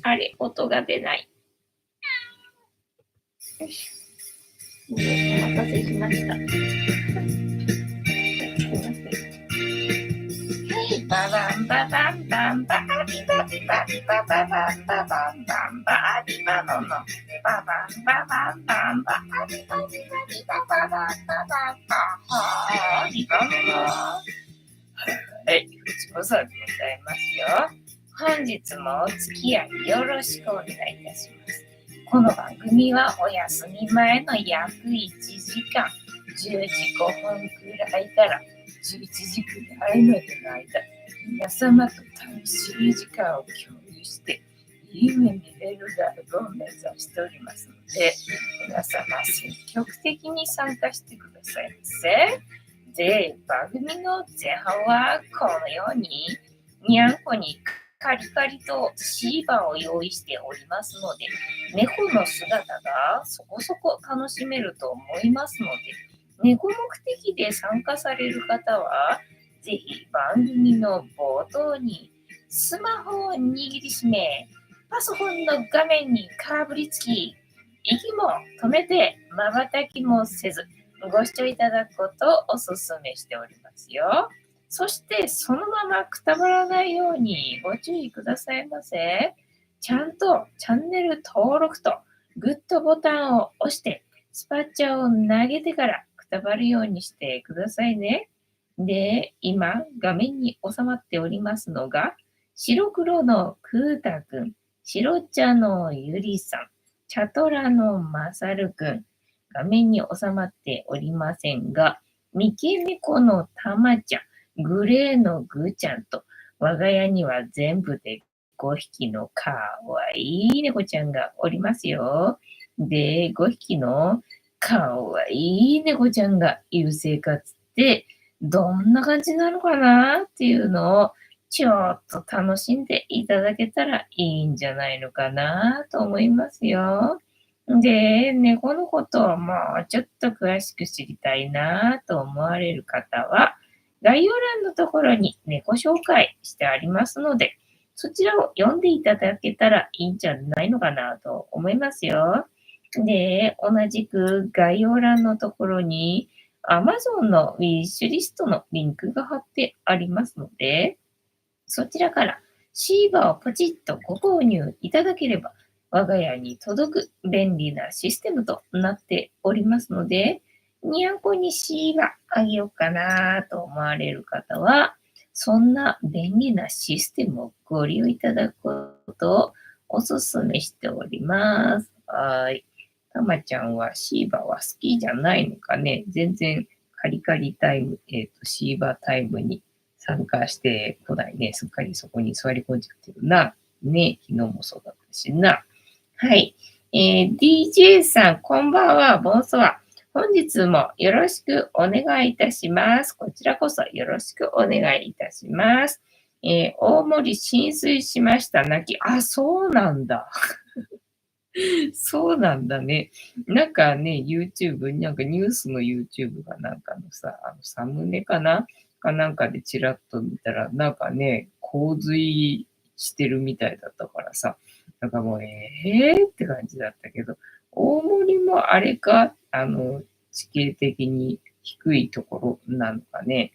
あれ、音が出ない。よいしょ。お待たせしました。すいません。はい、ババンババンバンバビバビバビバババンババンバンバビバノノババンババンバンバビバビバビバババンババンバビバノノ。はい、藤子さんでございますよ。本日もお付き合いよろしくお願いいたします。この番組はお休み前の約1時間、10時5分くらいから11時くらいまでの間、皆様と楽しい時間を共有して、夢見れるライブを目指しておりますので、皆様積極的に参加してくださいませ。で、番組の前半はこのように、にゃんこにカリカリとシーバーを用意しておりますので、猫の姿がそこそこ楽しめると思いますので、猫目的で参加される方は、ぜひ番組の冒頭にスマホを握りしめ、パソコンの画面にかぶりつき、息も止めて瞬きもせず、ご視聴いただくことをお勧めしておりますよ。そしてそのままくたばらないようにご注意くださいませ。ちゃんとチャンネル登録とグッドボタンを押してスパッチャーを投げてからくたばるようにしてくださいね。で、今画面に収まっておりますのが白黒のクータくん、白茶のゆりさん、茶トラのまさるくん、画面に収まっておりませんが、三毛猫のたまちゃん、グレーのぐーちゃんと、我が家には全部で5匹のかわいい猫ちゃんがおりますよ。で、5匹のかわいい猫ちゃんがいる生活ってどんな感じなのかなっていうのをちょっと楽しんでいただけたらいいんじゃないのかなと思いますよ。で、猫のことをもうちょっと詳しく知りたいなと思われる方は、概要欄のところに猫紹介してありますので、そちらを読んでいただけたらいいんじゃないのかなと思いますよ。で、同じく概要欄のところに Amazon のウィッシュリストのリンクが貼ってありますので、そちらからシーバーをポチッとご購入いただければ、我が家に届く便利なシステムとなっておりますので、にゃんこにシーバーあげようかなと思われる方は、そんな便利なシステムをご利用いただくことをお勧めしております。はい。たまちゃんはシーバーは好きじゃないのかね。全然カリカリタイム、シーバータイムに参加してこないね。すっかりそこに座り込んじゃってるな。ね、昨日もそうだったしな。はい。DJ さん、こんばんは。ボンソワ。本日もよろしくお願いいたします。こちらこそよろしくお願いいたします。大森浸水しました。泣き。あ、そうなんだ。そうなんだね。なんかね、YouTube、なんかニュースの YouTube がなんかのさ、サムネかなかなんかでチラッと見たら、なんかね、洪水してるみたいだったからさ、なんかもう、って感じだったけど、大森もあれか、地形的に低いところなのかね。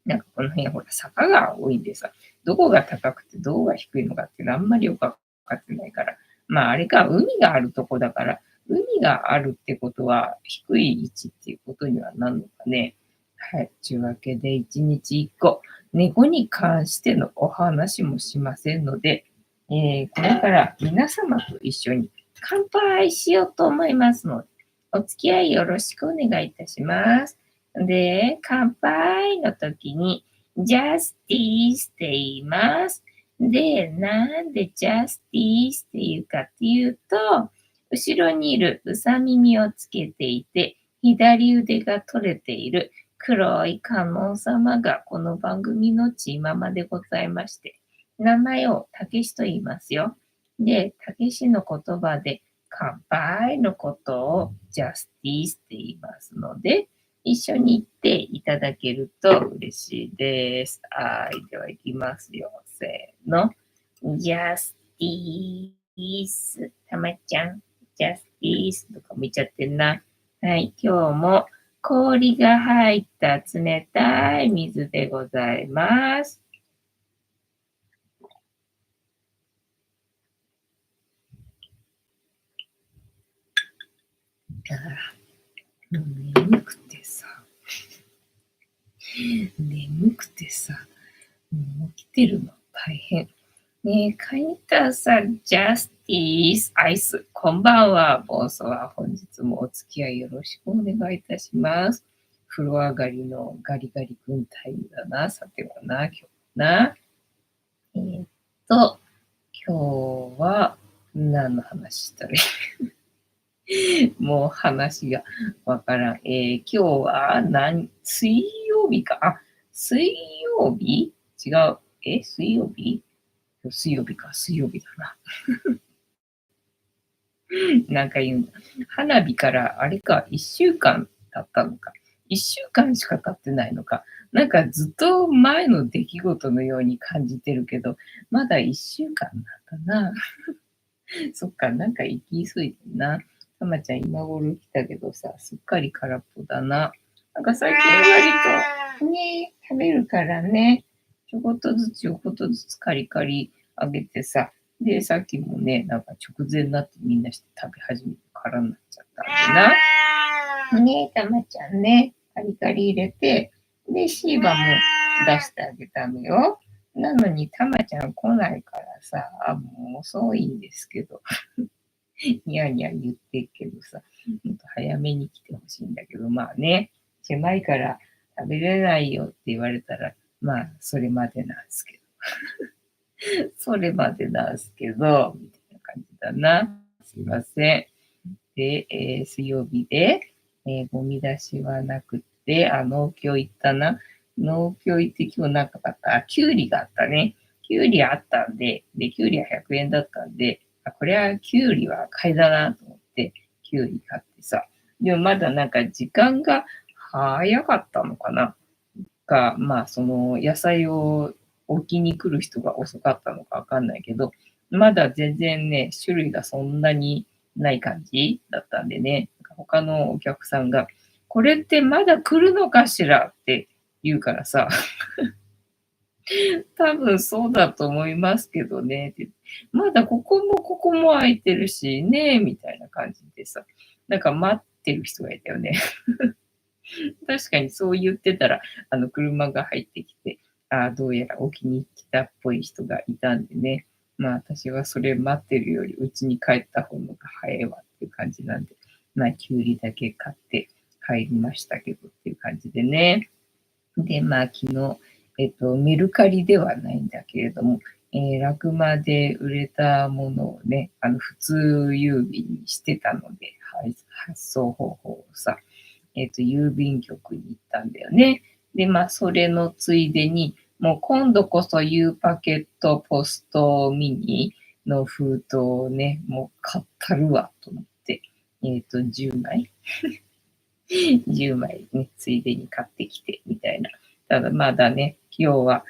なんかこの辺ほら坂が多いんでさ、どこが高くてどこが低いのかっていうのあんまりよくわかってないから、まああれか、海があるとこだから、海があるってことは低い位置っていうことにはなるのかね。はい。というわけで、1日1個、猫に関してのお話もしませんので、これから皆様と一緒に乾杯しようと思いますので、お付き合いよろしくお願いいたします。で、乾杯の時に、ジャスティースって言います。で、なんでジャスティースって言うかっていうと、後ろにいるうさ耳をつけていて、左腕が取れている黒い観音様がこの番組のチーママでございまして、名前をたけしと言いますよ。で、たけしの言葉で乾杯のことをジャスティースって言いますので、一緒に行っていただけると嬉しいです。はい。では行きますよ。せーの。ジャスティーいいっす。たまちゃん、ジャスティースとか見ちゃってんな。はい、今日も氷が入った冷たい水でございます。ああ、もう眠くてさ、もう起きてるの大変。ねえ、カニタさん、ジャスティース、アイス、こんばんは。ボスは本日もお付き合いよろしくお願いいたします。風呂上がりのガリガリ軍隊だな。さてはな、今日な。えーっと、今日は何の話したらいいもう話がわからん。今日は水曜日か。あ、水曜日違う。水曜日水曜日か。水曜日だな。なんか言うんだ。花火からあれか、1週間経ったのか。1週間しか経ってないのか。なんかずっと前の出来事のように感じてるけど、まだ1週間なんだな。そっか、なんか行き急いでんな。たまちゃん今頃来たけどさ、すっかり空っぽだな。なんか最近割とね、食べるからね、ちょこっとずつカリカリあげてさ、で、さっきもね、なんか直前になってみんなして食べ始めて空になっちゃったんでな。ねえ、たまちゃんね、カリカリ入れて、で、シーバも出してあげたのよ。なのに、たまちゃん来ないからさ、もう遅いんですけど、ニヤニヤ言ってるけどさ、もっと早めに来てほしいんだけど、まあね、狭いから食べれないよって言われたら、まあ、それまでなんですけど、それまでなんですけど、みたいな感じだな。すいません。で、水曜日で、ゴミ出しはなくて、農協行ったな。農協行って今日なかった。きゅうりがあったね。きゅうりあったんで、きゅうりは100円だったんで、これはきゅうりは買いだなと思って、きゅうり買ってさ。でもまだなんか時間が早かったのかな。まあその野菜を置きに来る人が遅かったのかわかんないけど、まだ全然ね、種類がそんなにない感じだったんでね、他のお客さんが、これってまだ来るのかしらって言うからさ、多分そうだと思いますけどねって、まだここも空いてるしね、みたいな感じでさ、なんか待ってる人がいたよね。確かにそう言ってたら、車が入ってきて、どうやら置きに来たっぽい人がいたんでね。まあ私はそれ待ってるより家に帰った方が早いわっていう感じなんで、まあきゅうりだけ買って帰りましたけどっていう感じでね。で、まあ昨日、メルカリではないんだけれども、ラクマで売れたものをね、普通郵便にしてたので、発送方法をさ、郵便局に行ったんだよね。で、まあ、それのついでに、もう今度こそ U パケットポストミニの封筒をね、もう買ったるわと思って、10枚10枚ね、ついでに買ってきて、みたいな。ただまだね、今日は、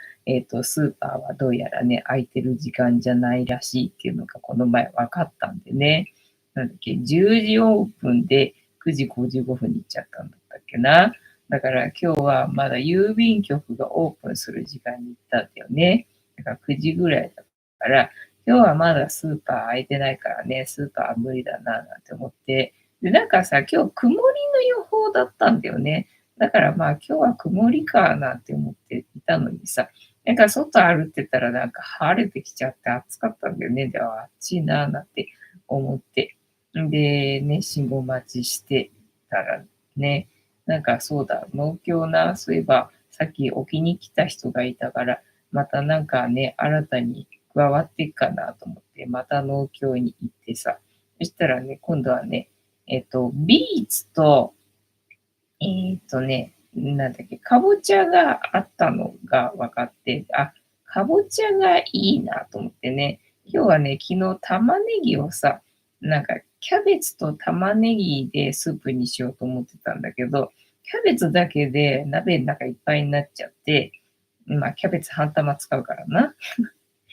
スーパーはどうやらね、空いてる時間じゃないらしいっていうのがこの前分かったんでね。なんだっけ、10時オープンで9時55分に行っちゃったんだったっけな。だから今日はまだ郵便局がオープンする時間に行ったんだよね。だから9時ぐらいだから、今日はまだスーパー空いてないからね、スーパーは無理だななんて思って、で、なんかさ、今日曇りの予報だったんだよね。だからまあ今日は曇りかなんて思っていたのにさ、なんか外歩ってたらなんか晴れてきちゃって暑かったんだよね。で、暑いななんて思って。で、ね、信号待ちしてたらね、なんかそうだ、農協な、そういえばさっき置きに来た人がいたから、またなんかね、新たに加わっていくかなと思って、また農協に行ってさ、そしたらね、今度はね、ビーツと、なんだっけ、かぼちゃがあったのが分かって、かぼちゃがいいなと思ってね、今日はね、昨日玉ねぎをさ、なんかキャベツと玉ねぎでスープにしようと思ってたんだけど、キャベツだけで鍋の中いっぱいになっちゃって、まあキャベツ半玉使うからな。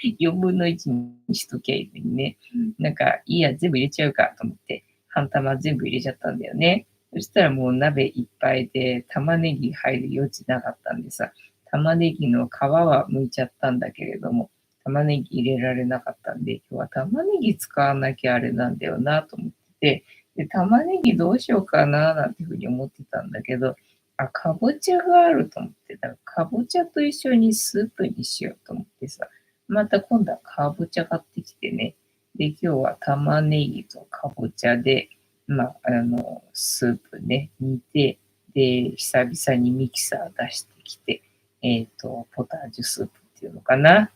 4分の1にしときゃいいのにね。なんか、いいや、全部入れちゃうかと思って、半玉全部入れちゃったんだよね。そしたらもう鍋いっぱいで、玉ねぎ入る余地なかったんでさ、玉ねぎの皮は剥いちゃったんだけれども、玉ねぎ入れられなかったんで、今日は玉ねぎ使わなきゃあれなんだよなと思ってて、で、玉ねぎどうしようかななんていうふうに思ってたんだけど、あ、かぼちゃがあると思って、だからかぼちゃと一緒にスープにしようと思ってさ、また今度はかぼちゃ買ってきてね、で、今日は玉ねぎとかぼちゃで、スープね、煮て、で、久々にミキサー出してきて、ポタージュスープっていうのかな、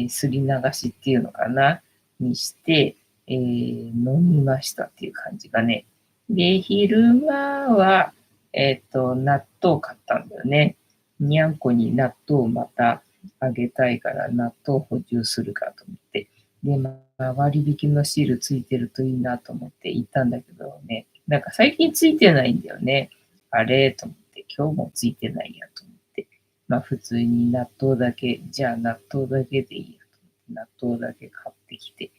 すり流しっていうのかな、にして、飲みましたっていう感じがね。で、昼間は、納豆買ったんだよね。にゃんこに納豆をまたあげたいから納豆補充するかと思って。で、割引のシールついてるといいなと思って行ったんだけどね、なんか最近ついてないんだよね。あれと思って、今日もついてないやと思って。普通に納豆だけ、じゃあ納豆だけでいいやと思って、納豆だけ買ってきて。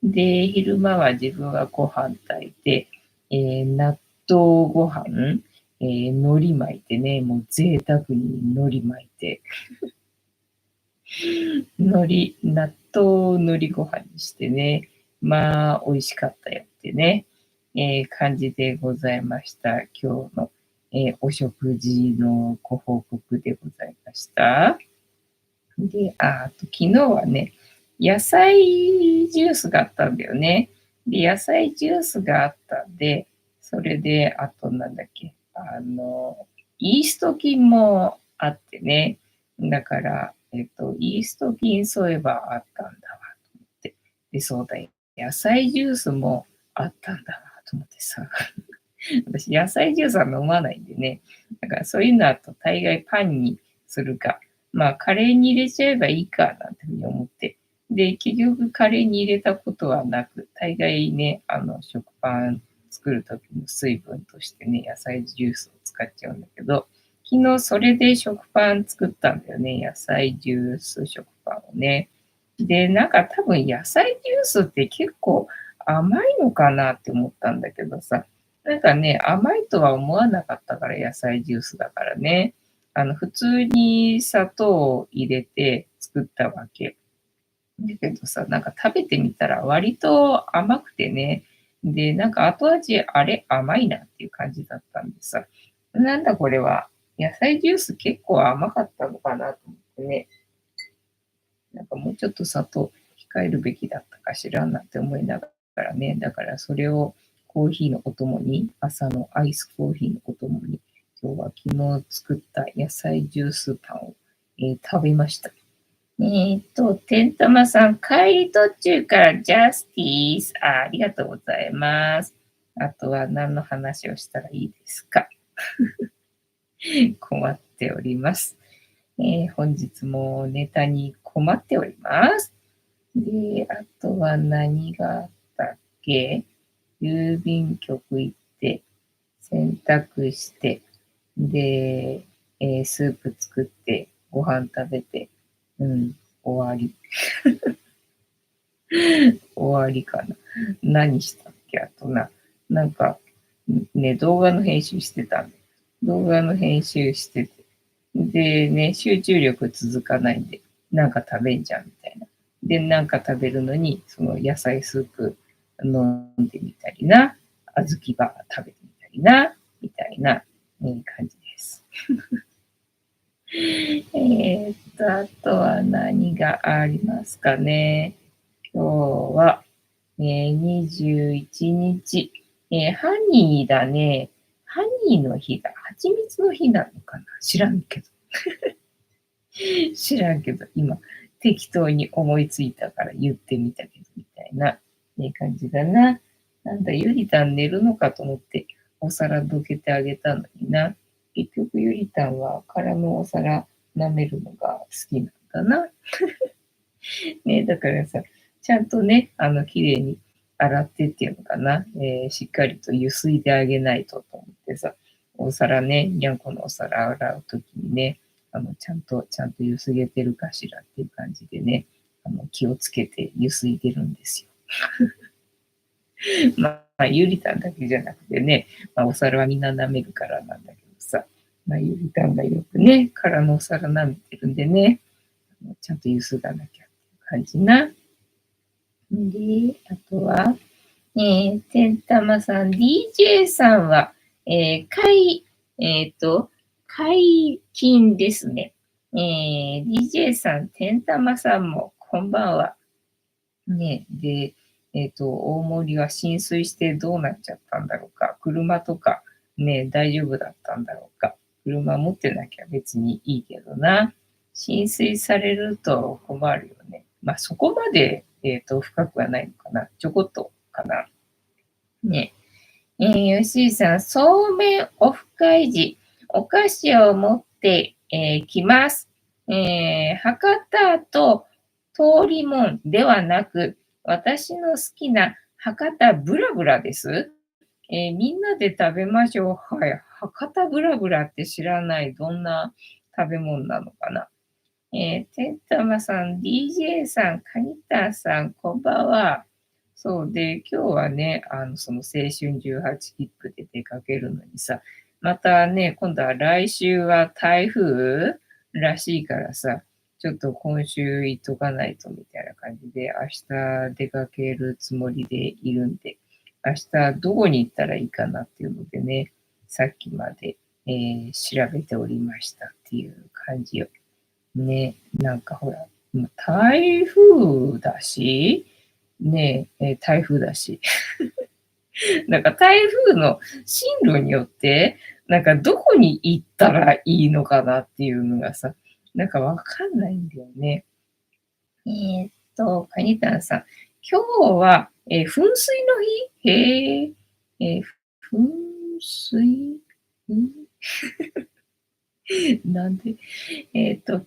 で、昼間は自分はご飯炊いて、納豆ご飯、海苔巻いてね、もう贅沢に海苔巻いて、納豆海苔ご飯にしてね、まあ、美味しかったよってね、感じでございました。今日の、お食事のご報告でございました。で、あと昨日はね、野菜ジュースがあったんだよね。で、野菜ジュースがあったんで、それで、あとなんだっけ、イースト菌もあってね。だから、イースト菌そういえばあったんだわと思って。で、そうだよ。野菜ジュースもあったんだなと思ってさ。私、野菜ジュースは飲まないんでね。だからそういうのだと大概パンにするか、カレーに入れちゃえばいいかなんていうふうに思って。で、結局カレーに入れたことはなく、大概ね、食パン作る時の水分としてね、野菜ジュースを使っちゃうんだけど、昨日それで食パン作ったんだよね。野菜ジュース食パンをね。で、なんか多分野菜ジュースって結構甘いのかなって思ったんだけどさ、なんかね、甘いとは思わなかったから、野菜ジュースだからね。普通に砂糖を入れて作ったわけ。だけどさ、なんか食べてみたら割と甘くてね。で、なんか後味、あれ、甘いなっていう感じだったんでさ、なんだこれは、野菜ジュース結構甘かったのかなと思ってね。なんかもうちょっと砂糖控えるべきだったかしらなんて思いながらね。だからそれをコーヒーのお供に、朝のアイスコーヒーのお供に、今日は昨日作った野菜ジュースパンを、食べました。てんたまさん、帰り途中からジャスティース、ありがとうございます。あとは何の話をしたらいいですか？困っております。本日もネタに困っております。で、あとは何があったっけ？郵便局行って、洗濯して、で、スープ作って、ご飯食べて、終わり。終わりかな。何したっけあとな。なんか、ね、動画の編集してたんで。動画の編集してて。でね、集中力続かないんで、なんか食べんじゃんみたいな。で、なんか食べるのに、その野菜スープ飲んでみたりな、小豆バー食べてみたりな、みたいな、感じです。あとは何がありますかね。今日は、21日、ハニーだね。ハニーの日だ。蜂蜜の日なのかな知らんけど。知らんけど、今、適当に思いついたから言ってみたけど、みたいな、感じだな。なんだ、ゆりたん寝るのかと思って、お皿どけてあげたのにな。結局、ゆりたんは空のお皿舐めるのが好きなんだな。ね、だからさ、ちゃんとね、綺麗に洗ってっていうのかな。しっかりとゆすいであげないとと思ってさ、お皿ね、にゃんこのお皿洗うときにね、ちゃんとゆすげてるかしらっていう感じでね、気をつけてゆすいでるんですよ。まあ、ゆりたんだけじゃなくてね、まあ、お皿はみんな舐めるからなんだけどさ、まあ、ゆりたんがよくね、空のお皿舐めてるんでね、ちゃんとゆすがなきゃっていう感じな。で、あとは、てんたまさん、DJ さんは、解禁ですね。DJ さん、てんたまさんも、こんばんは。ね、で、大森は浸水してどうなっちゃったんだろうか。車とか、ね、大丈夫だったんだろうか。車持ってなきゃ別にいいけどな。浸水されると困るよね。まあ、そこまで、深くはないのかな。ちょこっとかな。ね。吉井さん、そうめんオフ会時、お菓子を持って、きます。博多と通りもんではなく、私の好きな博多ブラブラです。みんなで食べましょう。はい。博多ブラブラって知らない。どんな食べ物なのかな。てんたまさん、DJ さん、カニタさん、こんばんは。そうで、今日はね、その青春18切符で出かけるのにさ、またね、今度は来週は台風らしいからさ、ちょっと今週行っとかないとみたいな感じで、明日出かけるつもりでいるんで、明日どこに行ったらいいかなっていうのでね、さっきまで、調べておりましたっていう感じよ。ね、なんかほら、台風だし、ね台風だし。なんか台風の進路によって、なんかどこに行ったらいいのかなっていうのがさ、なんかわかんないんだよね。カニタンさん。今日は、噴水の日へえ、噴水んなんで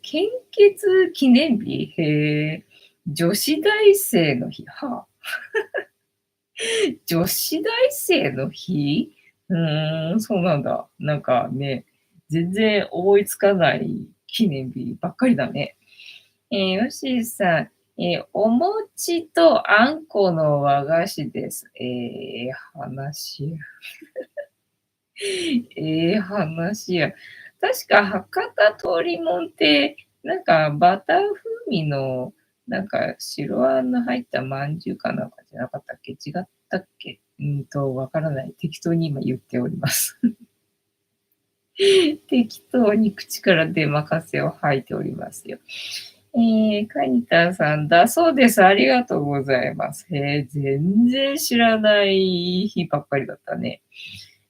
献血記念日へえ、女子大生の日。はあ、女子大生の日そうなんだ。なんかね、全然思いつかない記念日ばっかりだね。よしさん、お餅とあんこの和菓子です。話や。話や。確か博多通りもんって、なんかバター風味の、なんか白あんの入ったまんじゅうかなんかじゃなかったっけ、違ったっけ、わからない。適当に今言っております。適当に口から出任せを吐いておりますよ。カニタンさんだそうです。ありがとうございます。全然知らない日ばっかりだったね。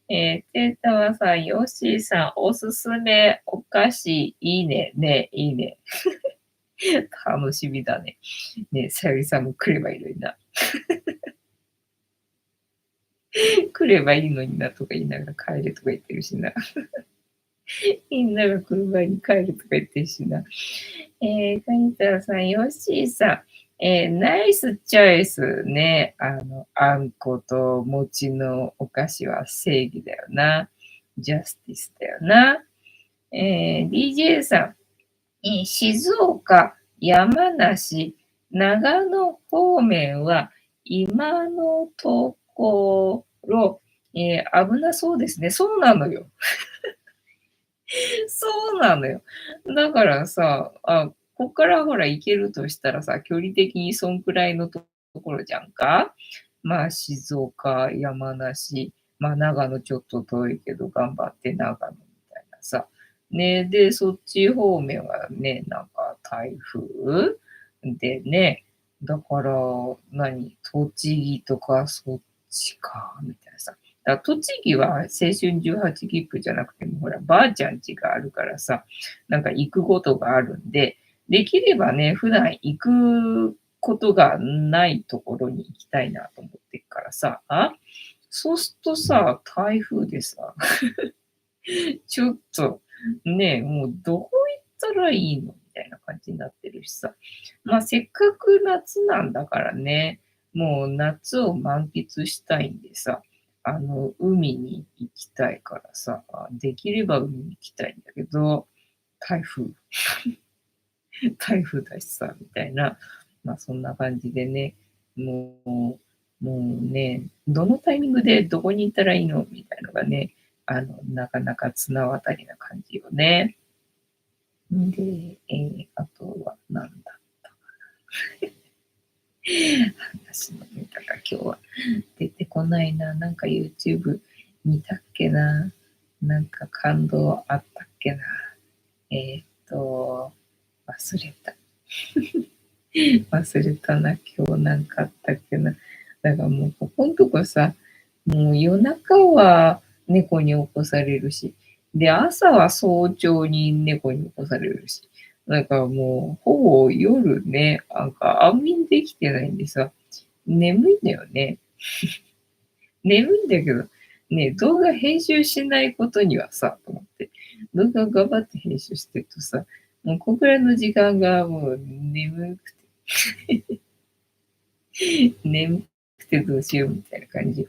てーたまさん、ヨッシーさん、おすすめお菓子、いいね。ね、いいね。楽しみだね。ね、さゆりさんも来ればいいのにな。来ればいいのになとか言いながら帰れとか言ってるしな。みんなが来る前に帰るとか言ってるしな。カニタラさん、ヨッシーさん、ナイスチョイスね。あんこと餅のお菓子は正義だよな。ジャスティスだよな。DJ さん、静岡、山梨、長野方面は今のところ、危なそうですね。そうなのよ。そうなのよ。だからさ、こっからほら行けるとしたらさ、距離的にそんくらいのところじゃんか。まあ、静岡、山梨、まあ、長野ちょっと遠いけど頑張って長野みたいなさ。ね、で、そっち方面はね、なんか台風でね、だから、栃木とかそっちか、みたいなさ。栃木は青春18切符じゃなくても、ほら、ばあちゃん家があるからさ、なんか行くことがあるんで、できればね、普段行くことがないところに行きたいなと思ってっからさ、そうするとさ、台風でさ、ちょっと、ね、もうどこ行ったらいいのみたいな感じになってるしさ。まあ、せっかく夏なんだからね、もう夏を満喫したいんでさ、海に行きたいからさ、できれば海に行きたいんだけど、台風、台風だしさ、みたいな。まあそんな感じでね、ももうね、どのタイミングでどこに行ったらいいのみたいのがね、なかなか綱渡りな感じよね。んで、あとはなんだった話のネタが今日は出てこないな。なんか YouTube 見たっけな。なんか感動あったっけな。忘れた。忘れたな。今日なんかあったっけな。だからもうここんとこさ、もう夜中は猫に起こされるし、で、朝は早朝に猫に起こされるし、だからもうほぼ夜ね、なんか安眠できてないんでさ、眠いんだよね。眠いんだけど、ね、動画編集しないことにはさ、と思って、動画頑張って編集してるとさ、もうこんくらいの時間がもう眠く眠くてどうしようみたいな感じ。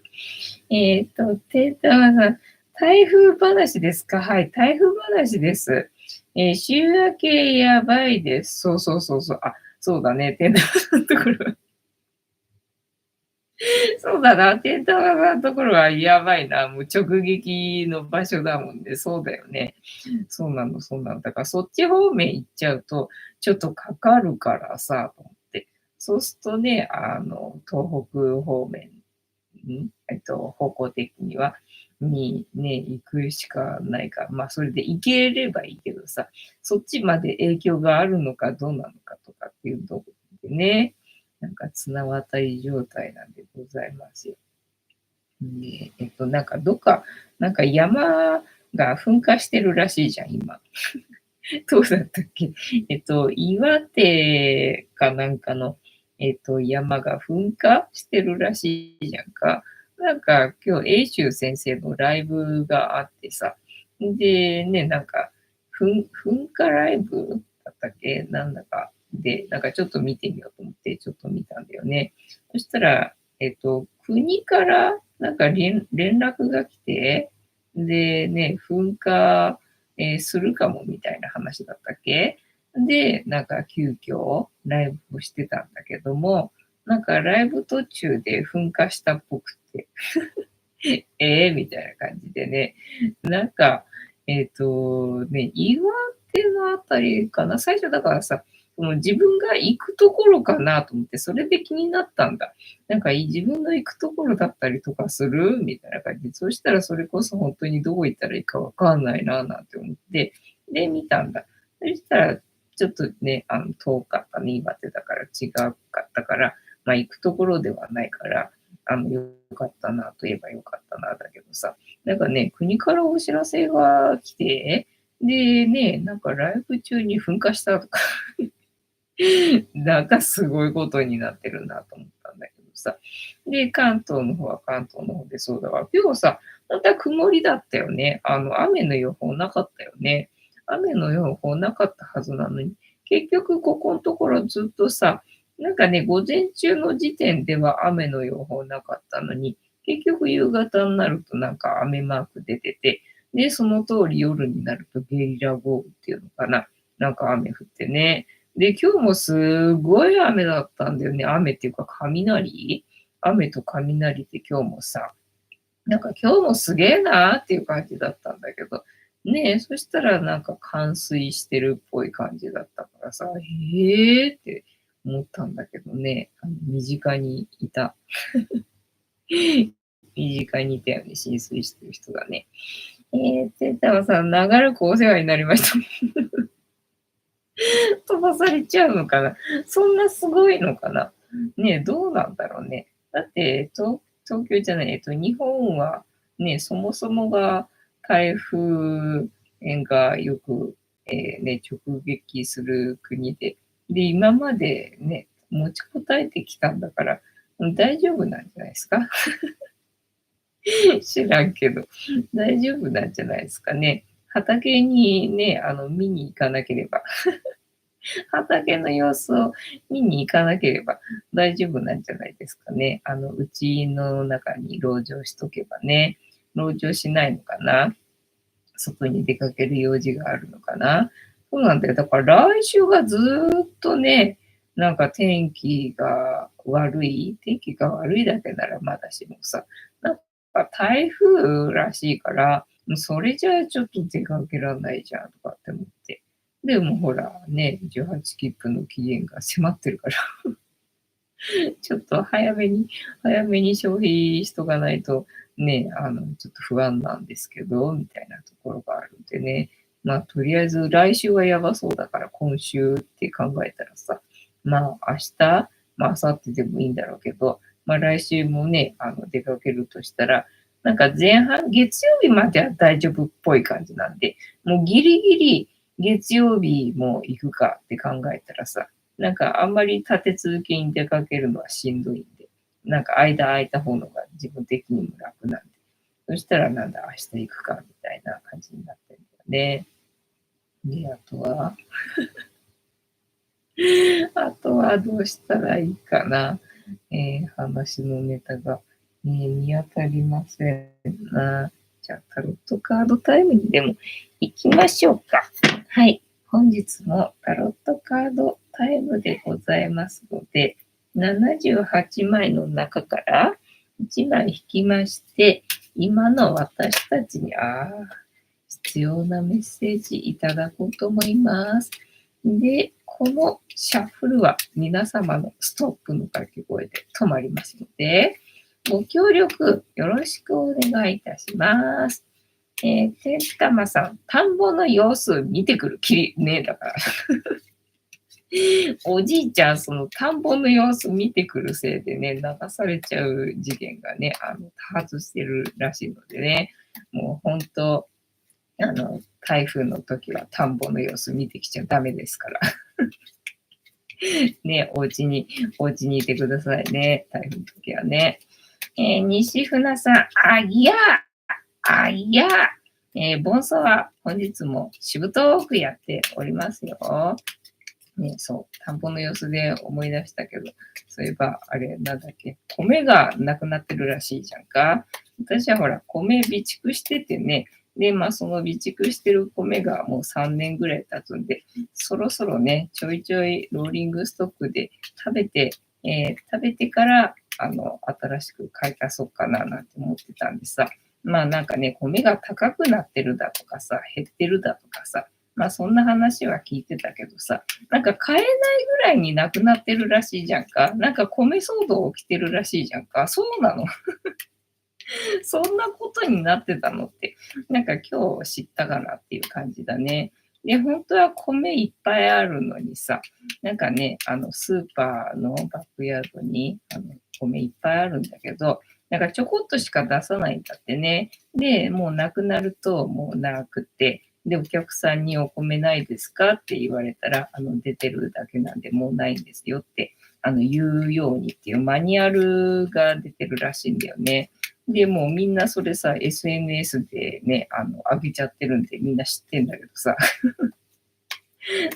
テータワさん、台風話ですか？はい、台風話です。週明けやばいです。そうそうそうそう。あ、そうだね。テータワさんのところ。そうだな。テータワさんのところはやばいな。もう直撃の場所だもんね。そうだよね。そうなの、そうなの。だからそっち方面行っちゃうと、ちょっとかかるからさ、と思って。そうするとね、東北方面方向的には、にね、行くしかないか。まあ、それで行ければいいけどさ、そっちまで影響があるのかどうなのかとかっていうところでね、なんか綱渡り状態なんでございますよ。で、なんかどっか、なんか山が噴火してるらしいじゃん、今。どうだったっけ？岩手かなんかの、山が噴火してるらしいじゃんか。なんか今日、英州先生のライブがあってさ、で、ね、なんか、噴火ライブだったっけなんだか。で、なんかちょっと見てみようと思って、ちょっと見たんだよね。そしたら、国からなんか連絡が来て、でね、噴火するかもみたいな話だったっけで、なんか急遽ライブをしてたんだけども、なんかライブ途中で噴火したっぽくて、みたいな感じでね、なんか、岩手のあたりかな、最初だからさ、その自分が行くところかなと思って、それで気になったんだ。なんか自分の行くところだったりとかするみたいな感じで、そしたらそれこそ本当にどこ行ったらいいかわかんないななんて思って、で、見たんだ。そしたら、ちょっとね、遠かったね、岩手だから違うかったから、まあ行くところではないから、よかったなといえばよかったなだけどさ、なんかね、国からお知らせが来て、でね、なんかライブ中に噴火したとかなんかすごいことになってるなと思ったんだけどさ。で、関東の方は関東の方でそうだわ。今日さ、また曇りだったよね。雨の予報なかったよね。雨の予報なかったはずなのに、結局ここのところずっとさ、なんかね、午前中の時点では雨の予報なかったのに、結局夕方になるとなんか雨マーク出てて、で、その通り夜になるとゲリラ豪雨っていうのかな。なんか雨降ってね。で、今日もすごい雨だったんだよね。雨っていうか雷雨と雷って今日もさ、なんか今日もすげえなーっていう感じだったんだけど、ねえ、そしたらなんか冠水してるっぽい感じだったからさ、へえって思ったんだけどね、身近にいた。身近にいたよね、浸水してる人がね。てたまさん、長らくお世話になりました。飛ばされちゃうのかな。そんなすごいのかな。ねえ、どうなんだろうね。だって、東京じゃない、日本はね、そもそもが台風がよく、ね、直撃する国で、で、今までね、持ちこたえてきたんだから、大丈夫なんじゃないですか。知らんけど、大丈夫なんじゃないですかね。畑にね、見に行かなければ畑の様子を見に行かなければ大丈夫なんじゃないですかね。うちの中に籠城しとけばね。籠城しないのかな？外に出かける用事があるのかな？そうなんだよ。だから来週がずっとね、なんか天気が悪いだけならまだしもさ、なんか台風らしいから、もうそれじゃあちょっと出かけらんないじゃんとかって思って。でもほらね、18切符の期限が迫ってるからちょっと早めに消費しとかないと、ね、ちょっと不安なんですけど、みたいなところがあるんでね。まあ、とりあえず来週はやばそうだから今週って考えたらさ、まあ、明日、まあ、明後日でもいいんだろうけど、まあ、来週もね、出かけるとしたら、なんか前半、月曜日までは大丈夫っぽい感じなんで、もうギリギリ月曜日も行くかって考えたらさ、なんかあんまり立て続けに出かけるのはしんどいんで、なんか間空いた方のが自分的にも楽なんで、そしたらなんだ、明日行くかみたいな感じになってるんだよね。で、あとはどうしたらいいかな。話のネタが、見当たりませんな。じゃあ、タロットカードタイムにでも行きましょうか。はい。本日もタロットカードタイムでございますので、78枚の中から1枚引きまして、今の私たちに、必要なメッセージいただこうと思います。で、このシャッフルは皆様のストップの掛け声で止まりますので、ご協力よろしくお願いいたします。てんたまさん、田んぼの様子見てくるきりねえだから。おじいちゃん、その田んぼの様子見てくるせいでね、流されちゃう事件がね、多発してるらしいのでね、もう本当、台風の時は田んぼの様子見てきちゃダメですから。ね、お家にいてくださいね。台風の時はね。西船さん、いや、ボンソは本日もしぶとくやっておりますよ。ね、そう、田んぼの様子で思い出したけど、そういえば、あれ、なんだっけ、米がなくなってるらしいじゃんか。私はほら、米備蓄しててね、で、まあ、その備蓄してる米がもう3年ぐらい経つんで、そろそろね、ちょいちょいローリングストックで食べてから、新しく買い足そうかななんて思ってたんでさ、まあなんかね、米が高くなってるだとかさ、減ってるだとかさ、まあそんな話は聞いてたけどさ、なんか買えないぐらいになくなってるらしいじゃんか。なんか米騒動起きてるらしいじゃんか。そうなの？そんなことになってたのって、なんか今日知ったかなっていう感じだね。で、本当は米いっぱいあるのにさ、なんかね、スーパーのバックヤードに、米いっぱいあるんだけど、なんかちょこっとしか出さないんだってね。で、もうなくなるともうなくて、で、お客さんにお米ないですかって言われたら、出てるだけなんでもうないんですよって、言うようにっていうマニュアルが出てるらしいんだよね。で、もうみんなそれさ、SNS でね、上げちゃってるんでみんな知ってんだけどさ、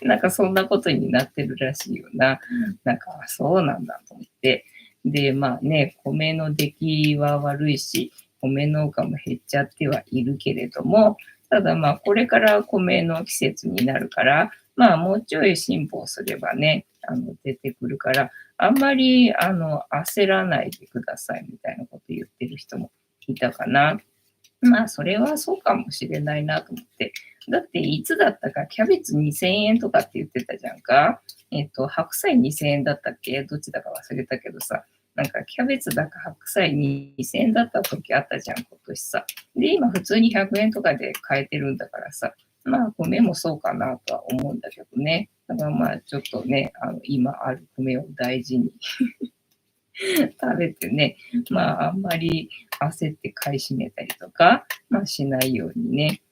なんかそんなことになってるらしいよな。なんか、そうなんだと思って。で、まあね、米の出来は悪いし、米農家も減っちゃってはいるけれども、ただまあこれから米の季節になるから、まあもうちょい辛抱すればね、出てくるから、あんまり焦らないでくださいみたいなこと言ってる人もいたかな。まあ、それはそうかもしれないなと思って。だって、いつだったか、キャベツ2000円とかって言ってたじゃんか。白菜2000円だったっけどっちだか忘れたけどさ。なんか、キャベツだか白菜2000円だった時あったじゃん、今年さ。で、今普通に100円とかで買えてるんだからさ。まあ、米もそうかなとは思うんだけどね。だからまあ、ちょっとね、今ある米を大事に食べてね、まあ、あんまり焦って買い占めたりとか、まあ、しないようにね、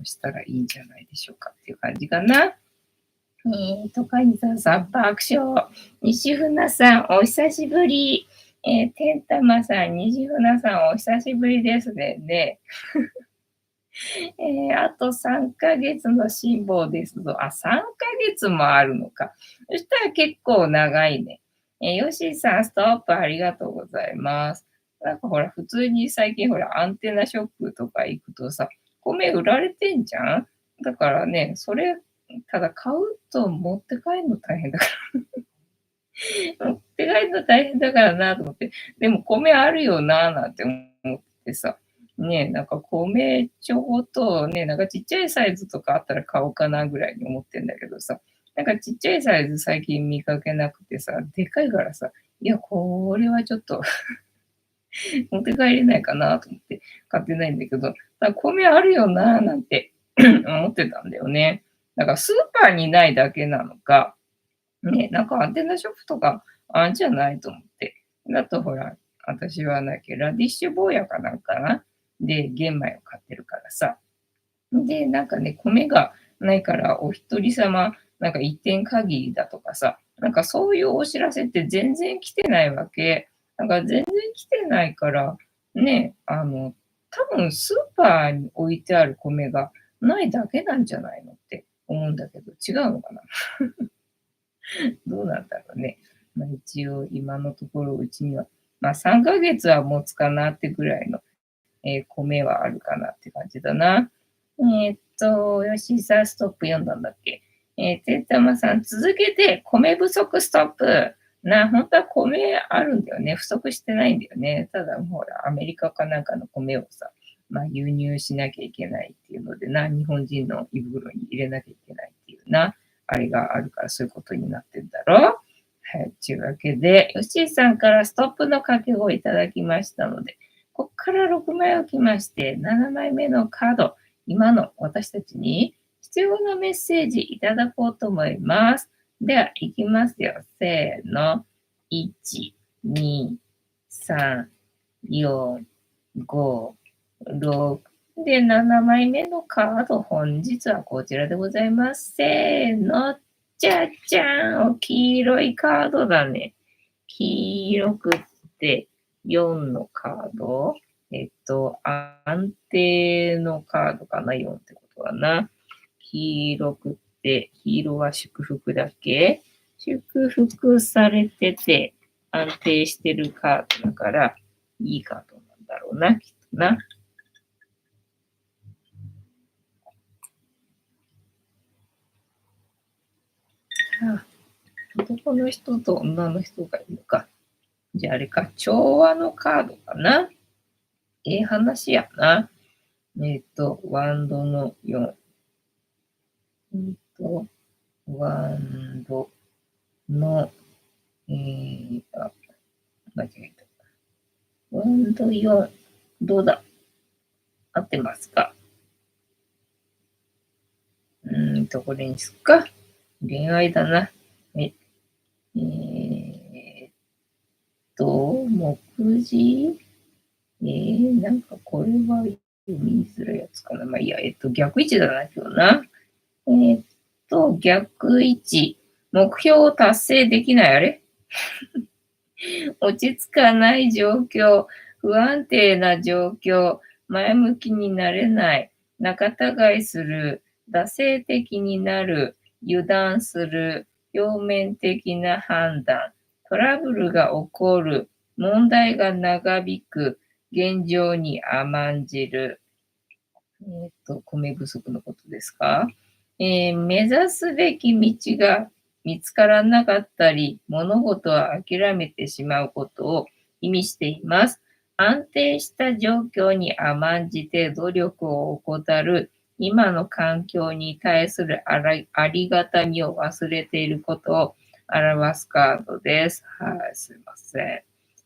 したらいいんじゃないでしょうかっていう感じかな。カニさん、爆笑。西船さん、お久しぶり。てんたまさん、西船さん、お久しぶりですね。あと3ヶ月の辛抱ですぞ。3ヶ月もあるのか。そしたら結構長いね。ヨシさん、ストップありがとうございます。なんかほら、普通に最近ほら、アンテナショップとか行くとさ、米売られてんじゃん。だからね、ただ買うと持って帰るの大変だから。えるの大変だからなと思って、でも米あるよななんて思ってさ、ね、なんか米ちょこっとね、なんかちっちゃいサイズとかあったら買おうかなぐらいに思ってんだけどさ、なんかちっちゃいサイズ最近見かけなくてさ、でかいからさ、いや、これはちょっと持って帰れないかなと思って買ってないんだけど、米あるよななんて思ってたんだよね。だからスーパーにないだけなのか、ね、なんかアンテナショップとかあんじゃないと思って。だとほら、私はラディッシュ坊やかなんかなで、玄米を買ってるからさ。で、なんかね、米がないからお一人様、なんか一点限りだとかさ、なんかそういうお知らせって全然来てないわけ。なんか全然来てないから、ね、多分スーパーに置いてある米がないだけなんじゃないのって思うんだけど、違うのかな。どうなんだろうね。一応今のところうちには、3ヶ月は持つかなってぐらいの、米はあるかなって感じだな。よしさ、ストップ読んだんだっけ。てったまさん、続けて米不足ストップ。本当は米あるんだよね。不足してないんだよね。ただ、ほら、アメリカかなんかの米をさ、輸入しなきゃいけないっていうので日本人の胃袋に入れなきゃいけないっていうあれがあるからそういうことになってんだろう。はい。というわけで、よしさんからストップの掛け声いただきましたので、ここから6枚置きまして、7枚目のカード、今の私たちに必要なメッセージいただこうと思います。では、いきますよ。せーの。1、2、3、4、5、6。で、7枚目のカード、本日はこちらでございます。せーの。じゃじゃーん。黄色いカードだね。黄色くって4のカード。安定のカードかな、4ってことはな。黄色くって、黄色は祝福だっけ？祝福されてて安定してるカードだから、いいカードなんだろうな、きっとな。男の人と女の人がいるのか。じゃああれか、調和のカードかな。話やな。ワンドの4。ワンドの、間違えた。ワンド4。どうだ？合ってますか？これにすっか。恋愛だな。目次なんかこれは読みづらいやつかな。いいや、逆位置だな、今日な。逆位置。目標を達成できない、あれ落ち着かない状況、不安定な状況、前向きになれない、仲違いする、惰性的になる、油断する、表面的な判断、トラブルが起こる、問題が長引く、現状に甘んじる。米不足のことですか？目指すべき道が見つからなかったり、物事を諦めてしまうことを意味しています。安定した状況に甘んじて努力を怠る、今の環境に対するありがたみを忘れていることを表すカードです。はい、すいません。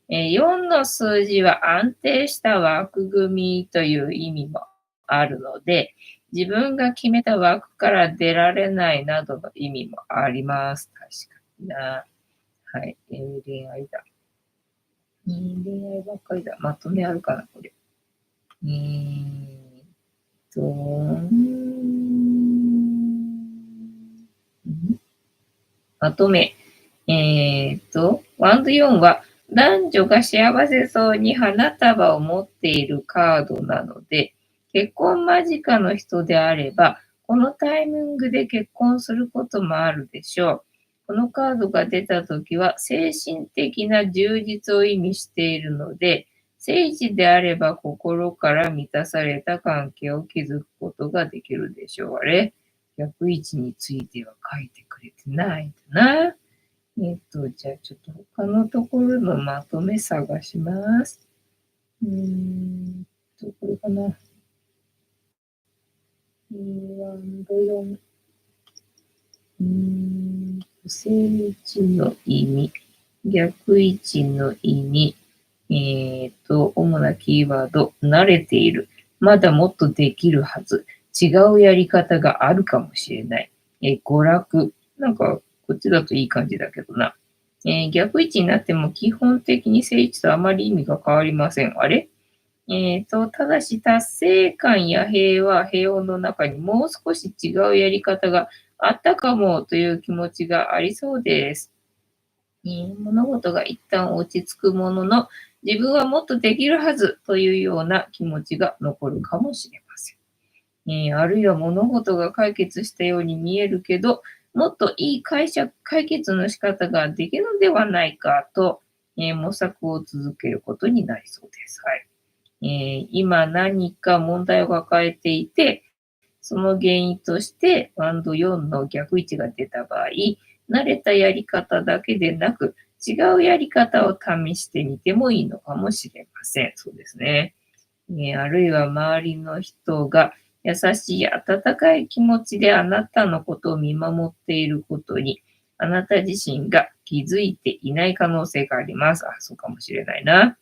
4の数字は安定した枠組みという意味もあるので、自分が決めた枠から出られないなどの意味もあります。確かにな。はい。恋愛だ。恋愛ばっかりだ。まとめあるかな、これ。えーと、まとめ。ワンド4は男女が幸せそうに花束を持っているカードなので、結婚間近の人であれば、このタイミングで結婚することもあるでしょう。このカードが出たときは、精神的な充実を意味しているので、聖地であれば心から満たされた関係を築くことができるでしょう。あれ逆位置については書いてくれてないんだな。じゃあちょっと他のところのまとめ探します。これかな。ワンド4。正位置の意味、逆位置の意味、主なキーワード、慣れている。まだもっとできるはず。違うやり方があるかもしれない。娯楽。なんか、こっちだといい感じだけどな。逆位置になっても基本的に正位置とあまり意味が変わりません。あれただし達成感や平穏の中にもう少し違うやり方があったかもという気持ちがありそうです。物事が一旦落ち着くものの、自分はもっとできるはずというような気持ちが残るかもしれません。あるいは物事が解決したように見えるけど、もっといい解決の仕方ができるのではないかと、模索を続けることになりそうです。はい。今何か問題を抱えていて、その原因としてバンド4の逆位置が出た場合、慣れたやり方だけでなく、違うやり方を試してみてもいいのかもしれません。そうですね。あるいは周りの人が優しい温かい気持ちであなたのことを見守っていることに、あなた自身が気づいていない可能性があります。そうかもしれないな。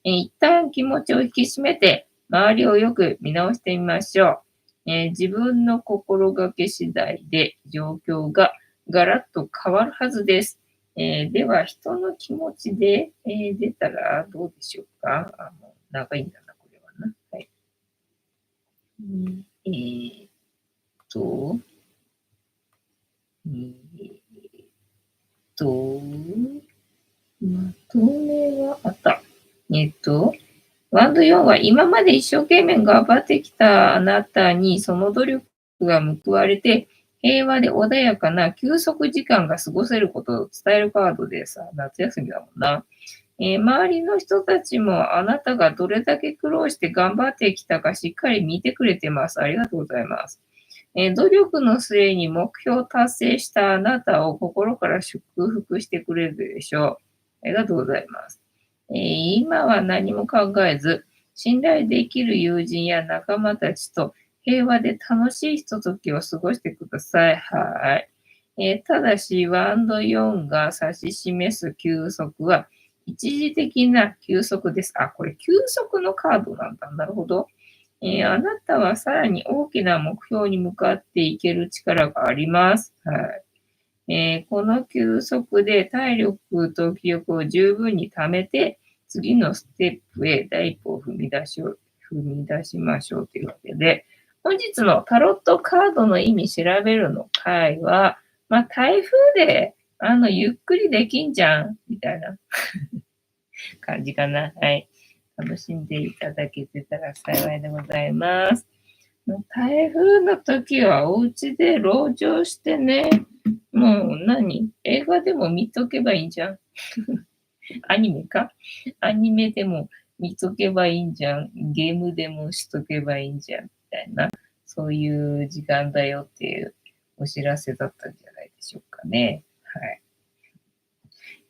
一旦気持ちを引き締めて、周りをよく見直してみましょう。自分の心がけ次第で状況がガラッと変わるはずです。では、人の気持ちで、出たらどうでしょうか。もう長いんだな、これはな。はい。えーっと、えーっと、まとめはあった。ワンド4は今まで一生懸命頑張ってきたあなたにその努力が報われて、平和で穏やかな休息時間が過ごせることを伝えるカードでさ、夏休みだもんな。周りの人たちもあなたがどれだけ苦労して頑張ってきたかしっかり見てくれてます。ありがとうございます。努力の末に目標を達成したあなたを心から祝福してくれるでしょう。ありがとうございます。今は何も考えず、信頼できる友人や仲間たちと平和で楽しいひとときを過ごしてください。はい。ただし、ワンド4が指し示す休息は、一時的な休息です。これ休息のカードなんだ。なるほど。あなたはさらに大きな目標に向かっていける力があります。はい。この休息で体力と気力を十分に貯めて、次のステップへ第一歩を踏み出しましょうというわけで、本日のタロットカードの意味調べるの回は、台風で、ゆっくりできんじゃん、みたいな感じかな。はい。楽しんでいただけてたら幸いでございます。台風の時はお家で籠城してね、もう映画でも見とけばいいんじゃん。アニメかアニメでも見とけばいいんじゃん。ゲームでもしとけばいいんじゃん。みたいな、そういう時間だよっていうお知らせだったんじゃないでしょうかね。はい。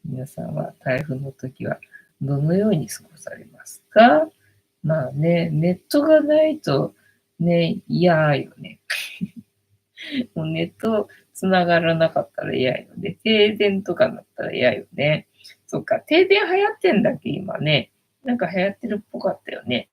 皆さんは台風の時はどのように過ごされますか？まあね、ネットがないとね、嫌よね。もうネット繋がらなかったら嫌よね。停電とかなったら嫌よね。そっか、停電流行ってんだっけ、今ね。なんか流行ってるっぽかったよね。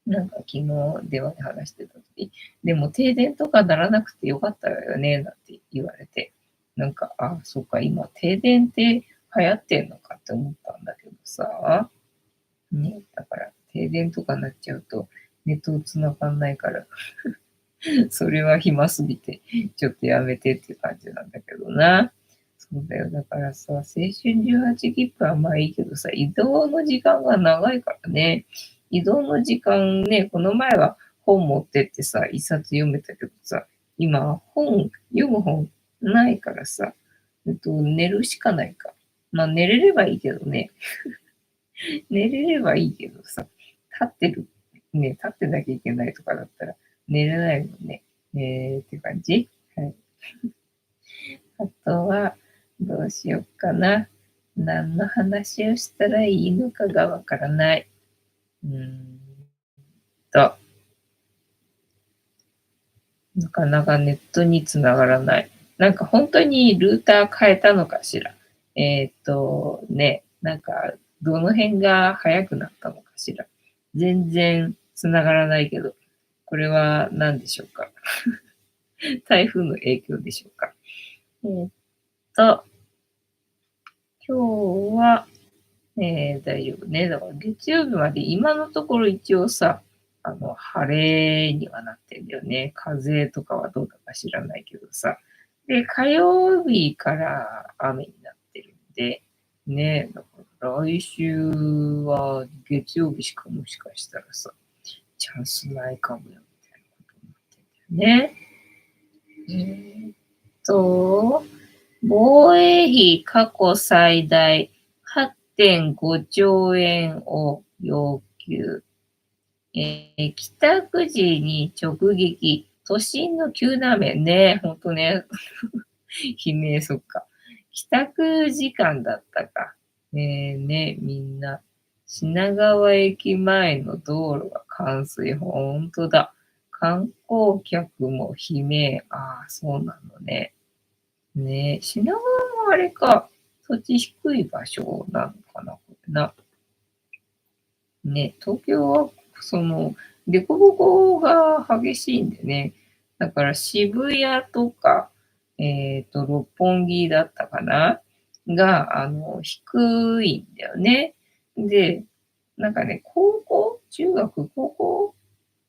なんか昨日電話で話してた時、でも停電とかならなくてよかったよね、なんて言われて。なんか、そっか、今停電って流行ってんのかって思ったんだけどさ。ね、だから停電とかなっちゃうとネット繋がんないからそれは暇すぎて、ちょっとやめてっていう感じなんだけどな。そうだよ。だからさ、青春18切符はまあいいけどさ、移動の時間が長いからね。移動の時間ね、この前は本持ってってさ、一冊読めたけどさ、今読む本ないからさ、寝るしかないか。まあ寝れればいいけどね。寝れればいいけどさ、立ってなきゃいけないとかだったら寝れないもんね。って感じ。はい。あとは、どうしよっかな。何の話をしたらいいのかがわからない。と、なかなかネットにつながらない。なんか本当にルーター変えたのかしら。なんかどの辺が速くなったのかしら。全然つながらないけど、これは何でしょうか。台風の影響でしょうか。と、今日は、大丈夫ね。だから月曜日まで今のところ一応さ、晴れにはなってんだよね。風とかはどうだか知らないけどさ。で、火曜日から雨になってるんで、ね、だから来週は月曜日しかもしかしたらさ、チャンスないかもよ、みたいなことになってんだよね。と、防衛費過去最大8.5兆円を要求。帰宅時に直撃。都心の急な雨ね。ほんとね。悲鳴、そっか。帰宅時間だったか。ね、みんな。品川駅前の道路が冠水。ほんとだ。観光客も悲鳴。ああ、そうなのね。ね、品川もあれか、土地低い場所なのかな、これな。ね、東京はその、凸凹が激しいんでね。だから渋谷とか、六本木だったかなが、低いんだよね。で、なんかね、中学、高校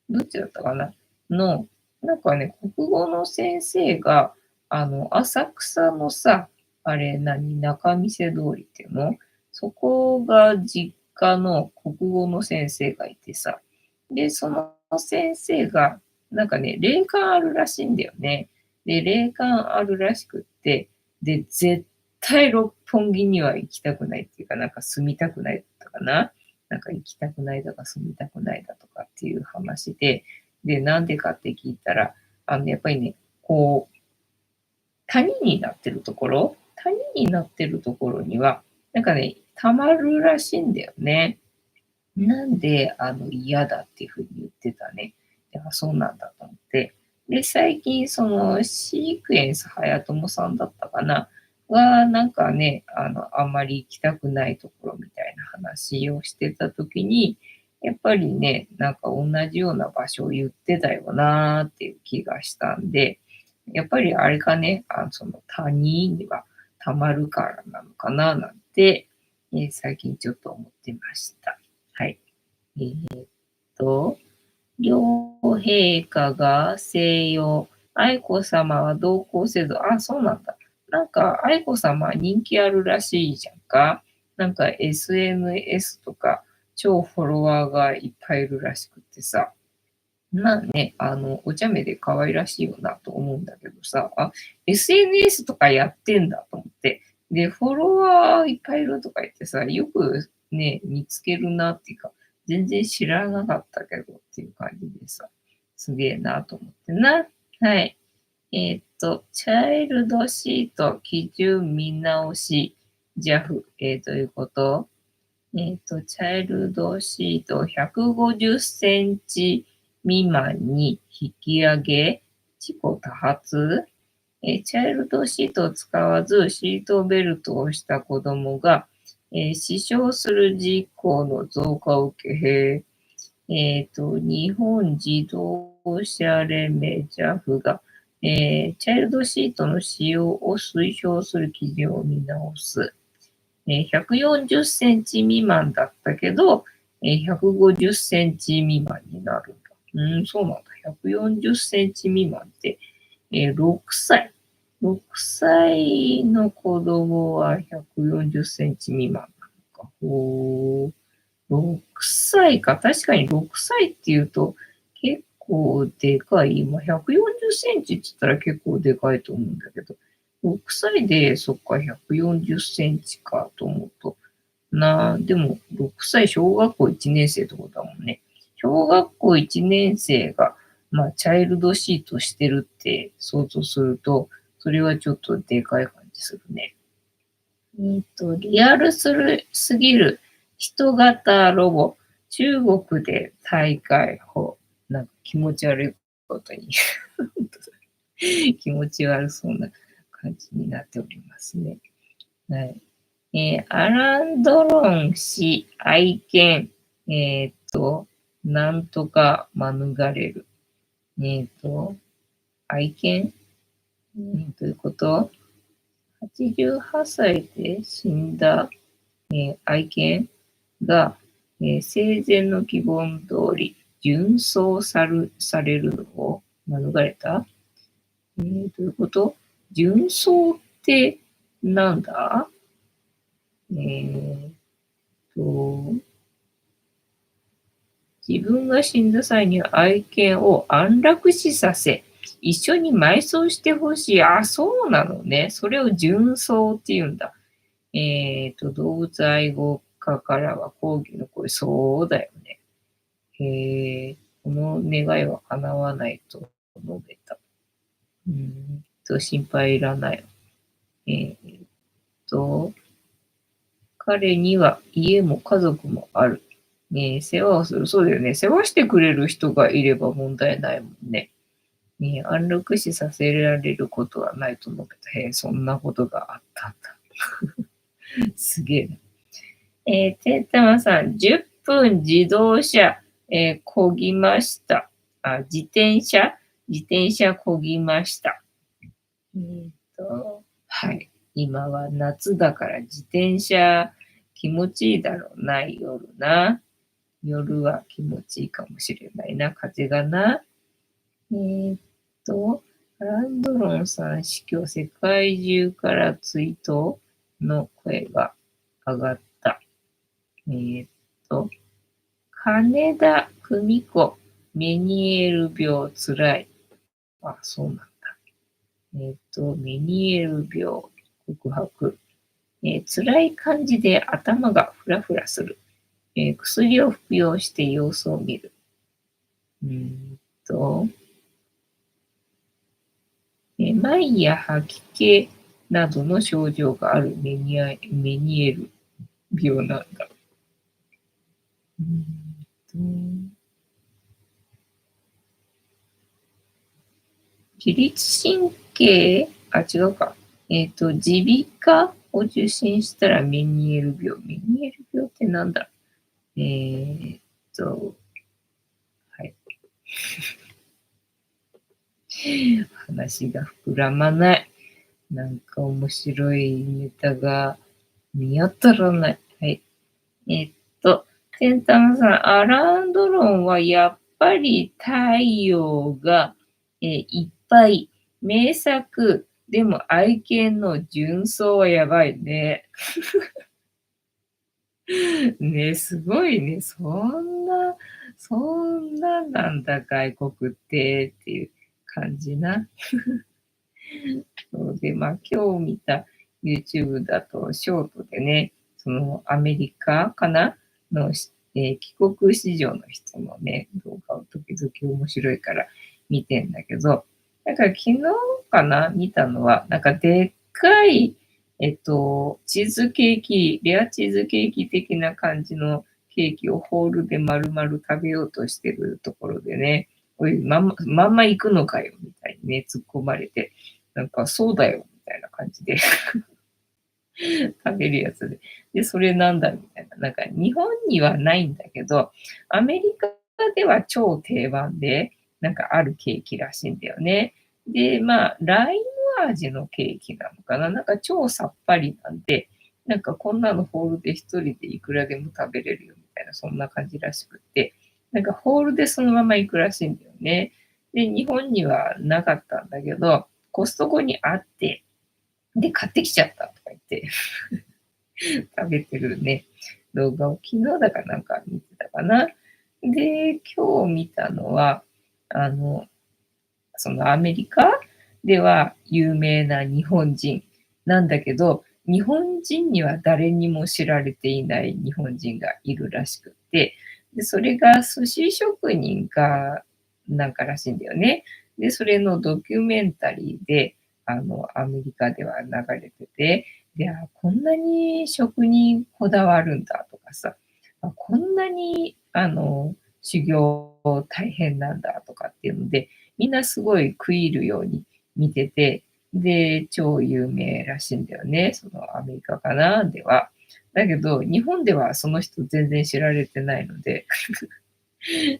どっちだったかなの、なんかね、国語の先生が、浅草のさ、あれ仲見世通りっていうのそこが実家の国語の先生がいてさ、で、その先生が、なんかね、霊感あるらしいんだよね。で、霊感あるらしくって、で、絶対六本木には行きたくないっていうか、なんか住みたくないだったかな。なんか行きたくないだか住みたくないだとかっていう話で、で、なんでかって聞いたら、やっぱりね、こう、谷になってるところ谷になってるところには、なんかね、溜まるらしいんだよね。なんで、嫌だっていう風に言ってたね。いや、そうなんだと思って。で、最近、その、シークエンスはやともさんだったかななんかね、あんまり行きたくないところみたいな話をしてた時に、やっぱりね、なんか同じような場所を言ってたよなーっていう気がしたんで、やっぱりあれかね、その谷にはたまるからなのかななんて、最近ちょっと思ってました。はい。えーっと、両陛下が静養、愛子さまは同行せず、あ、そうなんだ。なんか、愛子さま人気あるらしいじゃんか。なんか SNS とか超フォロワーがいっぱいいるらしくってさ。まあね、お茶目で可愛らしいよなと思うんだけどさ、SNS とかやってんだと思って。で、フォロワーいっぱいいるとか言ってさ、よくね、見つけるなっていうか、全然知らなかったけどっていう感じでさ、すげえなと思ってな。はい。チャイルドシート基準見直し、JAF、どういうことチャイルドシート150センチ未満に引き上げ、事故多発、チャイルドシートを使わずシートベルトをした子供が、死傷する事故の増加を受け、日本自動車連盟 JAF が、チャイルドシートの使用を推奨する基準を見直す。140センチ未満だったけど、150センチ未満になるんだ。そうなんだ。140センチ未満って、6歳。6歳の子供は140センチ未満なのか。6歳か。確かに6歳って言うと結構でかい。今140センチって言ったら結構でかいと思うんだけど、6歳でそっか140センチかと思うと、でも6歳小学校1年生ってことだもんね。小学校1年生が、まあ、チャイルドシートしてるって想像すると、それはちょっとでかい感じするね。リアルすぎる人型ロボ、中国で大会法。なんか気持ち悪いことに気持ち悪そうな感じになっておりますね。はい。アラン・ドロン氏愛犬、なんとか免れる。愛犬、どういうこと？ 88 歳で死んだ、愛犬が、生前の希望通り、殉葬されるのを免れた。どういうこと？殉葬ってなんだ？えーと、自分が死んだ際に愛犬を安楽死させ、一緒に埋葬してほしい。あ、そうなのね。それを殉葬って言うんだ。動物愛護家からは抗議の声、そうだよね。この願いは叶わないと述べた。心配いらない。えーっと、彼には家も家族もある。世話をする。そうだよね。世話してくれる人がいれば問題ないもんね。安楽死させられることはないと述べた。そんなことがあったんだ。すげえな。てんたまさん、10分自動車、漕ぎました。自転車漕ぎました。はい。今は夏だから自転車気持ちいいだろうな、夜な。夜は気持ちいいかもしれないな、風がな。えーっアランドロンさん死去、世界中から追悼の声が上がった。金田久美子、メニエール病つらい。あ、そうなんだ。メニエール病告白。辛い感じで頭がフラフラする。薬を服用して様子を見る。と、毎夜吐き気などの症状があるメニエール病なんだ。自律神経、あ、違うか。耳鼻科を受診したらメニエール病。メニエール病ってなんだ？はい。話が膨らまない。なんか面白いネタが見当たらない。はい。テンタムさん、アランドロンはやっぱり太陽が、いっぱい。名作。でも愛犬の純奏はやばいね。ね、すごいね。そんななんだ、外国ってっていう感じな。そうで、今日見た YouTube だと、ショートでね、そのアメリカかなの、帰国子女の人のね、動画を時々面白いから見てんだけど、なんか昨日かな見たのは、なんかでっかい、チーズケーキ、レアチーズケーキ的な感じのケーキをホールで丸々食べようとしてるところでね、おい、まんま行くのかよ、みたいにね、突っ込まれて、なんか、そうだよ、みたいな感じで食べるやつで。で、それなんだ、みたいな。なんか、日本にはないんだけど、アメリカでは超定番で、なんかあるケーキらしいんだよね。で、ライム味のケーキなのかな。なんか超さっぱりなんで、なんかこんなのホールで一人でいくらでも食べれるよ、みたいな、そんな感じらしくって、なんかホールでそのまま行くらしいんだよね。で、日本にはなかったんだけど、コストコにあって、で、買ってきちゃったとか言って食べてるね、動画を昨日だかなんか見てたかな。で、今日見たのは、あの、そのアメリカでは有名な日本人なんだけど、日本人には誰にも知られていない日本人がいるらしくって、で、それが寿司職人かなんからしいんだよね。で、それのドキュメンタリーで、アメリカでは流れてて、で、こんなに食にこだわるんだとかさ、こんなに修行大変なんだとかっていうので、みんなすごい食い入るように見てて、で、超有名らしいんだよね、そのアメリカかなでは。だけど、日本ではその人全然知られてないので、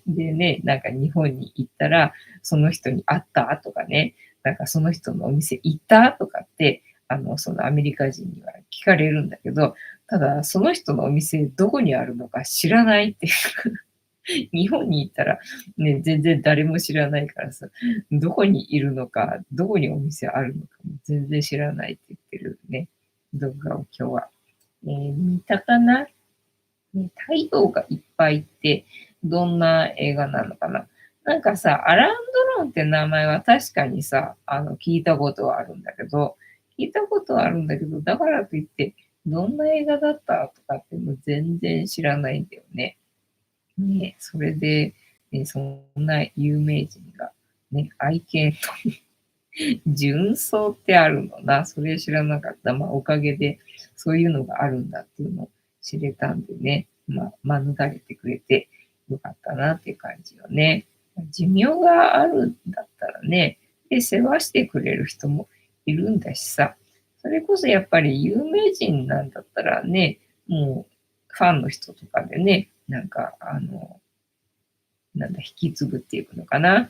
でね、なんか日本に行ったら、その人に会ったとかね、なんかその人のお店行ったとかって、そのアメリカ人には聞かれるんだけど、ただその人のお店どこにあるのか知らないっていう。日本に行ったら、ね、全然誰も知らないからさ、どこにいるのか、どこにお店あるのかも全然知らないって言ってるね、動画を今日は、見たかな。ね、太陽がいっぱいって、どんな映画なのかな。なんかさ、アラン・ドロンって名前は確かにさ、聞いたことはあるんだけど、だからといって、どんな映画だったとかってもう全然知らないんだよね。ね、それで、そんな有名人が、ね、愛犬と純走ってあるのな。それ知らなかった。まあ、おかげで、そういうのがあるんだっていうのを知れたんでね。まあ、免れてくれてよかったなっていう感じよね。寿命があるんだったらね、で、世話してくれる人もいるんだしさ。それこそやっぱり有名人なんだったらね、もう、ファンの人とかでね、なんか、なんだ、引き継ぐっていうのかな。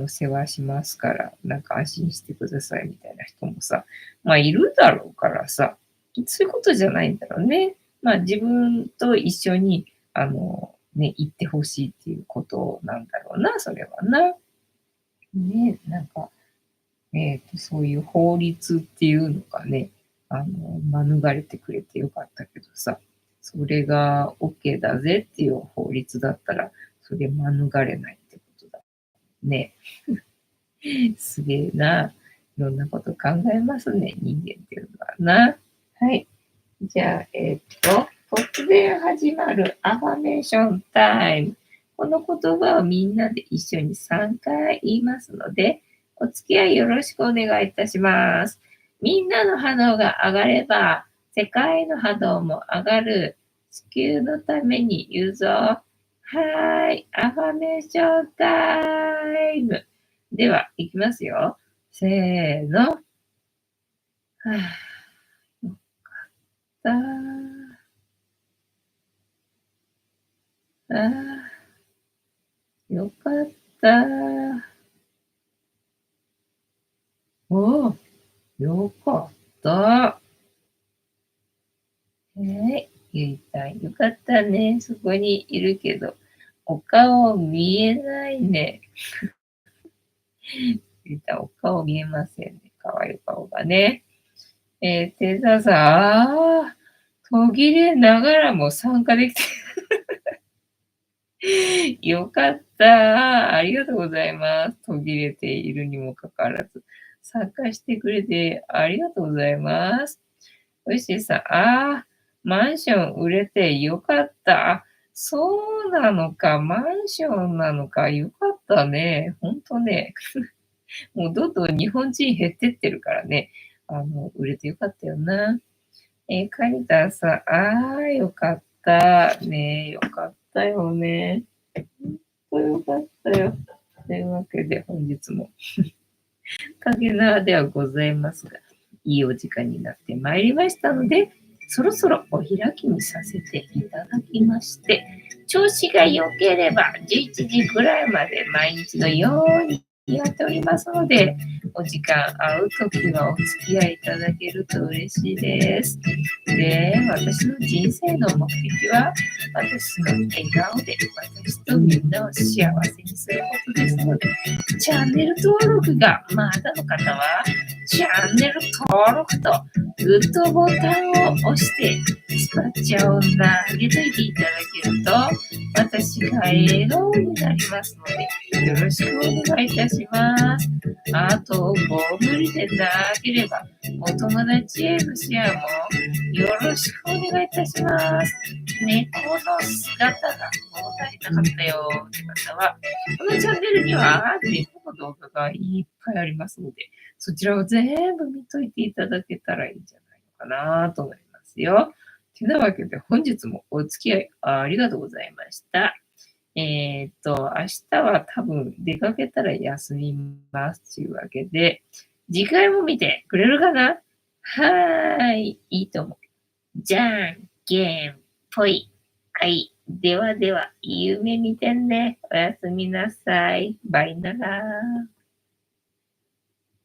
世話しますから、なんか安心してくださいみたいな人もさ、まあいるだろうからさ、そういうことじゃないんだろうね。まあ自分と一緒に、ね、行ってほしいっていうことなんだろうな、それはな。ね、なんか、そういう法律っていうのがね、免れてくれてよかったけどさ、それが OK だぜっていう法律だったら、それ免れないってことだね。すげえな。いろんなこと考えますね、人間っていうのはな。はい。じゃあ、突然始まるアファメーションタイム。この言葉をみんなで一緒に3回言いますので、お付き合いよろしくお願いいたします。みんなの波動が上がれば、世界の波動も上がる。地球のために言うぞ。はーい。アファメーションタイム。では、いきますよ。せーの。はぁ、よかったー。あよかったー。おー、よかった。ゆいさん、よかったね。そこにいるけど、お顔見えないね。ゆいさん、お顔見えませんね。かわいい顔がね。テザさん、途切れながらも参加できてよかった。ありがとうございます。途切れているにもかかわらず、参加してくれてありがとうございます。おいしいさん、マンション売れてよかった。そうなのか、マンションなのか、よかったね。ほんとね。もうどんどん日本人減ってってるからね。売れてよかったよな。カニタさん、よかった。ねよかったよね。ほんとよかったよ。というわけで、本日も影縄ではございますが、いいお時間になってまいりましたので、そろそろお開きにさせていただきまして、調子が良ければ11時ぐらいまで毎日のようにやっておりますので、お時間合うときはお付き合いいただけると嬉しいです。で、私の人生の目的は、私の笑顔で私とみんなを幸せにすることですので、チャンネル登録がまだの方は、チャンネル登録とグッドボタンを押して、スパチャを投げといていただけると、私が笑顔になりますので、よろしくお願いいたします。あと、ご無理でなければ、お友達へのシェアもよろしくお願いいたします。猫の姿が物足りなかったよって方は、このチャンネルには猫の動画がいっぱいありますので、そちらを全部見といていただけたらいいんじゃないかなと思いますよ。てなわけで本日もお付き合いありがとうございました。明日は多分出かけたら休みますというわけで、次回も見てくれるかな？はーい、いいと思う。じゃんけんぽい。はい。ではでは、夢見てね。おやすみなさい。バイなら。